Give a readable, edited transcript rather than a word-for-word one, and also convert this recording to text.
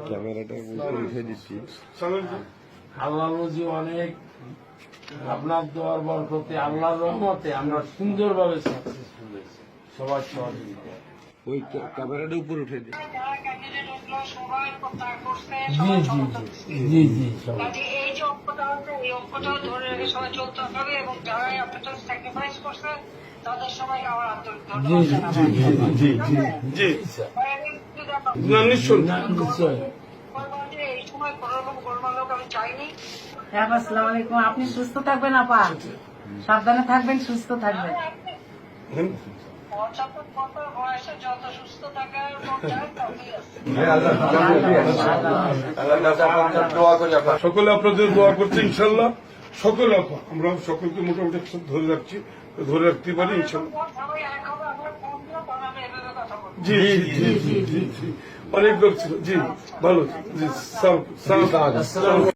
ক্যামেরাটা উঠে দিচ্ছি। আল্লাহ রোজি অনেক, আপনার দোয়ার বরকতে আল্লাহর রহমতে আমরা সুন্দরভাবে সাকসেসফুল হয়েছি সবার সহযোগিতা। ওই ক্যামেরাটা উপরে উঠে দিচ্ছি। জি জি সবাই এই যে অঙ্কটা আছে এই অঙ্কটা ধরে রেখে সবাই চলতে হবে এবং যারাই আপনাদের স্যাক্রিফাইস করছে তাদের সবাইকে আমার আন্তরিক ধন্যবাদ নিশ্চয়। এই সময় কোন রকম গোলমাল হোক আমি চাইনি। হ্যাঁ, আসসালামু আলাইকুম। আপনি সুস্থ থাকবেন আপা, সাবধানে থাকবেন, সুস্থ থাকবেন। বয়সে যত সুস্থ থাকার সকলে আপনাদের দোয়া করছে ইনশাল্লাহ। সকলে আমরা সকলকে মোটামুটি একসাথে ধরে রাখছি, ধরে রাখতে পারি ইনশাল্লাহ। জি জি জি জি জি অনেক লোক ছিল। জি ভালো। জি সালাম।